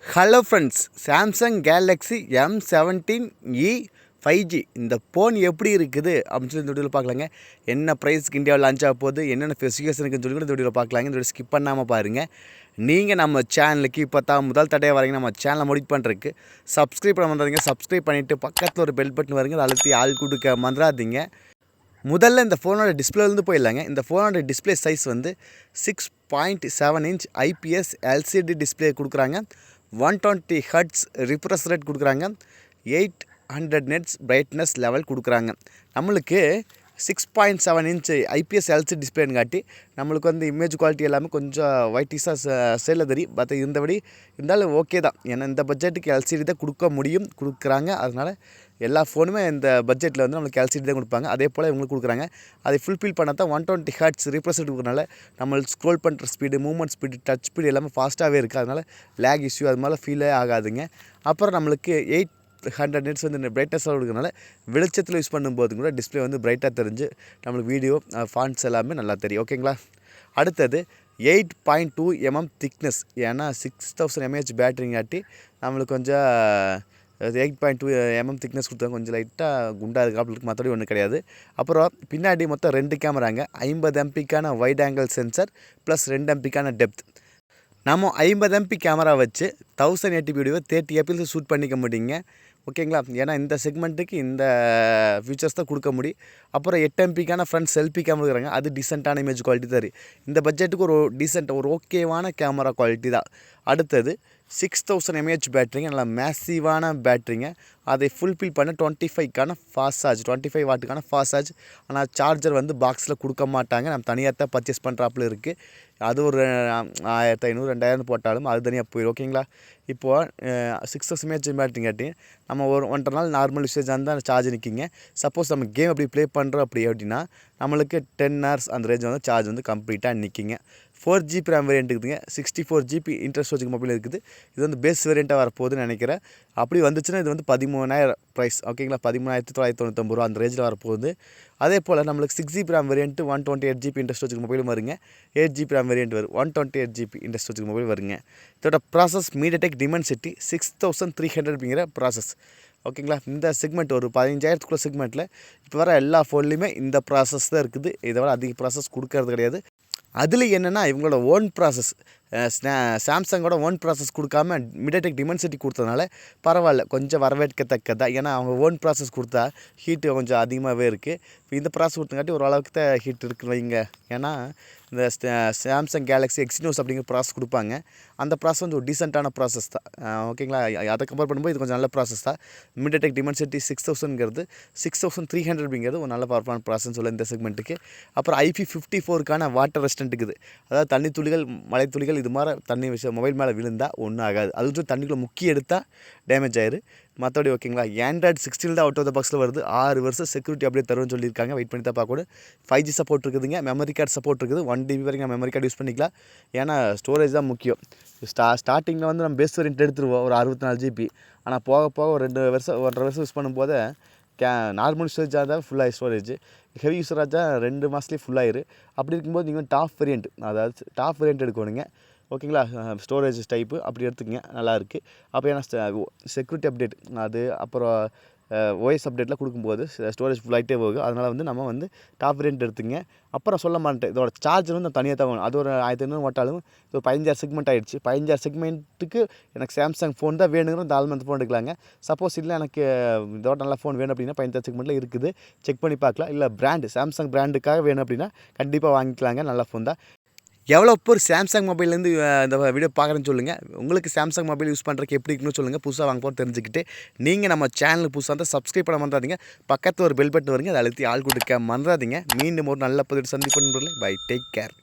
Hello friends, Samsung Galaxy m17e 5G இந்த phone எப்படி இருக்குது அப்படின்னு சொல்லி இந்த வீடியோவில் பார்க்கலாங்க. என்ன ப்ரைஸ்க்கு இந்தியாவில் லான்ச் ஆக போகுது, என்னென்ன ஸ்பெசிஃபிகேஷன் இருக்குன்னு சொல்லி கூட இந்த வீடியோவில் பார்க்கலாங்க. இந்த வீடியோ ஸ்கிப் பண்ணாமல் பாருங்கள். நீங்கள் நம்ம சேனலுக்கு இப்போ தான் முதல் தடையாக வரீங்க, நம்ம சேனலை முடிக் பண்ணுறதுக்கு சப்ஸ்கிரைப் பண்ண வந்துடுங்க. சப்ஸ்கிரைப் பண்ணிவிட்டு பக்கத்தில் ஒரு பெல் பட்டன் வருங்க, அதை அழுத்தி ஆள் கொடுக்க மறந்துடாதீங்க. முதல்ல இந்த ஃபோனோட டிஸ்பிளேலேருந்து போயிடலாங்க. இந்த ஃபோனோட டிஸ்பிளே சைஸ் வந்து 6.7 இன்ச் ஐபிஎஸ் எல்சிடி டிஸ்பிளே கொடுக்குறாங்க. 120 ஹர்ட்ஸ் ரிஃப்ரெஷ் ரேட் கொடுக்குறாங்க. 800 நெட்ஸ் பிரைட்னஸ் லெவல் கொடுக்குறாங்க. நம்மளுக்கு 6.7 இன்ச் ஐபிஎஸ் எல்சிடி டிஸ்பிளேன்னு காட்டி நம்மளுக்கு வந்து இமேஜ் குவாலிட்டி எல்லாமே கொஞ்சம் ஒயிட்டிஸாக சேலில் தெரியும். பட் இருந்தபடி இருந்தாலும் ஓகே தான். ஏன்னா இந்த பட்ஜெட்டுக்கு எல்சிடி தான் கொடுக்குறாங்க. அதனால் எல்லா ஃபோனுமே இந்த பட்ஜெட்டில் வந்து நம்மளுக்கு எல்சிடி தான் கொடுப்பாங்க. அதே போல் இவங்களுக்கு கொடுக்குறாங்க. அதை ஃபுல்ஃபில் பண்ணால் தான் 120 ஹர்ட்ஸ் ரிஃப்ரெஷ் ரேட் கொடுக்குறனால நம்மளுக்கு ஸ்க்ரோல் பண்ணுற speed, movement speed, touch speed எல்லாமே ஃபாஸ்ட்டாகவே இருக்குது. அதனால் லேக் இஷ்யூ அது மாதிரிலாம் ஃபீலே ஆகாதுங்க. அப்புறம் நம்மளுக்கு 800 நெட்ஸ் வந்து பிரைட்னஸாக கொடுக்குறனால வெளிச்சத்தில் யூஸ் பண்ணும்போது கூட டிஸ்பிளே வந்து பிரைட்டாக தெரிஞ்சு நம்மளுக்கு வீடியோ ஃபாண்ட்ஸ் எல்லாமே நல்லா தெரியும். ஓகேங்களா. அடுத்தது 8.2 mm திக்னஸ். ஏன்னா 6000 mAh பேட்டரிங்காட்டி நம்மளுக்கு கொஞ்சம் 8.2 mm திக்னஸ் கொடுத்தாங்க. கொஞ்சம் லைட்டாக குண்டாக இருக்குது அப்படி மற்றபடி ஒன்றும் கிடையாது. அப்புறம் பின்னாடி மொத்தம் 2 கேமராங்க. 50 MP wide angle sensor plus 2 MP depth. நம்ம 50 MP கேமரா வச்சு 1080p வீடியோ 30 fps ஷூட் பண்ணிக்க முடியுங்க. ஓகேங்களா. ஏன்னா இந்த செக்மெண்ட்டுக்கு இந்த ஃபீச்சர்ஸ் தான் கொடுக்க முடியும். அப்புறம் 8 MP ஃப்ரண்ட் செல்ஃபி கேமரா இருக்கிறாங்க. அது டீசெண்டான இமேஜ் குவாலிட்டி தரும். இந்த பட்ஜெட்டுக்கு ஒரு ஓகேவான கேமரா குவாலிட்டி தான். அடுத்தது 6000 mAh பேட்டரிங்க. நல்லா மேசிவான பேட்டரிங்க. அதை ஃபுல்ஃபில் பண்ண 25 ஃபாஸ்ட் சார்ஜ், 25 வாட்டுக்கான ஃபாஸ்ட் சார்ஜ். ஆனால் சார்ஜர் வந்து பாக்ஸில் கொடுக்க மாட்டாங்க. நம்ம தனியாக தான் பர்ச்சேஸ் பண்ணுறாப்புல இருக்குது. அது ஒரு 1500 2000 போட்டாலும் அது தனியாக போயிடும். ஓகேங்களா. இப்போது 6000 mAh பேட்டரி காட்டி நம்ம ஒரு 1.5 நாள் நார்மல் யூசேஜ் இருந்தால் சார்ஜ் நிற்கிங்க. சப்போஸ் நம்ம கேம் அப்படி ப்ளே பண்ணுறோம் அப்படின்னா நம்மளுக்கு 10 hours அந்த ரேஞ்ச் வந்து சார்ஜ் வந்து கம்ப்ளீட்டாக நிற்கிங்க. 4GB RAM வேரியன்ட் இருக்குதுங்க. 64GB இன்டர் ஸ்டோரேஜ் மொபைல் இருக்குது. இது வந்து பேஸ் வேரியண்ட்டாக வரப்போகுதுன்னு நினைக்கிறேன். அப்படி வந்துச்சுன்னா இது வந்து 13,000 ப்ரைஸ். ஓகேங்களா. 13,999 ரூபா அந்த ரேஞ்சில் வரப்போகுது. அதே போல் நம்மளுக்கு 6GB RAM variant 128GB inter storage மொபைலும் வருங்க. 8GB RAM வேரியன்ட் வரும். 128GB இன்டர் ஸ்டோரேஜ் மொபைல் வருங்க. இதோட ப்ராசஸ் MediaTek Dimensity 6300 ப்ராசஸ். ஓகேங்களா. இந்த செக்மெண்ட் ஒரு 15,000 செக்மெண்ட்டில் இப்போ வர எல்லா ஃபோன்லேயுமே இந்த ப்ராசஸ் தான் இருக்குது. இதை விட அதிக ப்ராசஸ் கொடுக்கறது கிடையாது. அதில் என்னென்னா இவங்களோட ஓன் ப்ராசஸ், சாம்சங்கோட ஓன் ப்ராசஸ் கொடுக்காம MediaTek Dimensity கொடுத்ததுனால பரவாயில்ல, கொஞ்சம் வரவேற்கத்தக்கதான். ஏன்னா அவங்க ஓன் ப்ராசஸ் கொடுத்தா ஹீட்டு கொஞ்சம் அதிகமாகவே இருக்குது. இப்போ இந்த ப்ராசஸ் கொடுத்தங்காட்டி ஓரளவுக்கு தான் ஹீட் இருக்குன்னு வைங்க. ஏன்னா இந்த சாம்சங் கேலக்ஸி எக்ஸினோஸ் அப்படிங்கிற ப்ராசஸ் கொடுப்பாங்க. அந்த ப்ராசஸ் வந்து ஒரு டீசெண்டான ப்ராசஸ் தான். ஓகேங்களா. அதை கம்பேர் பண்ணும்போது இது கொஞ்சம் நல்ல ப்ராசஸ் தான். MediaTek Dimensity 6000ங்கிறது 6300 ஒரு நல்ல பவர்ஃபுல்லான ப்ராசஸ் சொல்ல இந்த செக்மெண்ட்டுக்கு. அப்புறம் IP54 வாட்டர் ரெசிஸ்டன்ட் இருக்குது. அதாவது தண்ணி துளிகள், மழை துளிகள் இது மாதிரி தண்ணி மொபைல் மேலே விழுந்தால் ஒன்றும் ஆகாது. அது தண்ணிக்குள்ளே முக்கி எடுத்தால் டேமேஜ் ஆயிரு. மற்றபடி ஓகேங்களா. Android 16 தான் அவுட் ஆஃப் த பாக்ஸில் வருது. 6 வருஷம் செக்யூரிட்டி அப்படியே தரும்னு சொல்லியிருக்காங்க. வெயிட் பண்ணி தான் பார்க்கணும். 5G சப்போர்ட் இருக்குதுங்க. மெமரி கார்டு சப்போர்ட் இருக்குது. 1 GB வரைக்கும் நம்ம மெமரி கார்டு யூஸ் பண்ணிக்கலாம். ஏன்னா ஸ்டோரேஜ் தான் முக்கியம். ஸ்டார்டிங்கில் வந்து நம்ம பேஸ் வேரியன்ட் எடுத்துருவோம் ஒரு 64GB. ஆனால் போக போக ஒரு 2 வருஷம் 1.5 வருஷம் யூஸ் பண்ணும்போது நார்மல் யூசேஜாக தான் ஃபுல்லாக ஸ்டோரேஜ், ஹெவி யூஸராக 2 மாதத்துலேயே ஃபுல்லாயிரு. அப்படி இருக்கும்போது நீங்கள் டாப் வேரியன்ட், அதாவது டாப் வேரியன்ட் எடுக்கணுங்க. ஓகேங்களா. ஸ்டோரேஜ் டைப்பு அப்படி எடுத்துக்கங்க, நல்லாயிருக்கு. அப்போ ஏன்னா செக்யூரிட்டி அப்டேட் அது அப்புறம் ஓஎஸ் அப்டேட்லாம் கொடுக்கும்போது ஸ்டோரேஜ் ஃபுல்லாகிட்டே போகும். அதனால் வந்து நம்ம வந்து டாப் வேரியன்ட் எடுத்துங்க. அப்புறம் சொல்ல மாட்டேன், இதோட சார்ஜர் வந்து தனியாக தான் வேணும். அது ஒரு 1500 ஓட்டாலும் இது ஒரு 15,000 செக்மெண்ட் ஆகிடுச்சு. 15,000 செக்மெண்ட்டுக்கு எனக்கு சாம்சங் ஃபோன் தான் வேணுங்கிற தாராளமாக அந்த ஃபோன் எடுக்கலாங்க. சப்போஸ் இல்லை எனக்கு இதோட நல்ல ஃபோன் வேணும் அப்படின்னா 15,000 செக்மெண்ட்டில் இருக்குது, செக் பண்ணி பார்க்கலாம். இல்லை பிராண்டு சாம்சங் பிராண்டுக்காக வேணும் அப்படின்னா கண்டிப்பாக வாங்கிக்கலாங்க. நல்ல ஃபோன் தான். எவ்வளோ பேர் சாம்சங் மொபைல்லேருந்து இந்த வீடியோ பார்க்குறேன்னு சொல்லுங்கள். உங்களுக்கு சாம்சங் மொபைல் யூஸ் பண்ணுறதுக்கு எப்படி இருக்குன்னு சொல்லுங்கள். புதுசாக வாங்க போகிற தெரிஞ்சுக்கிட்டு நீங்கள் நம்ம சேனலுக்கு புதுசாக இருந்தால் சப்ஸ்கிரைப் பண்ண மறந்துடாதீங்க. பக்கத்தில் ஒரு பெல் பட்டன் வருங்க, அதை அழுத்தி ஆள் கொடுக்க மறந்துடாதீங்க. மீண்டும் ஒரு நல்ல பதிவு சந்திப்பு. Bye, take care.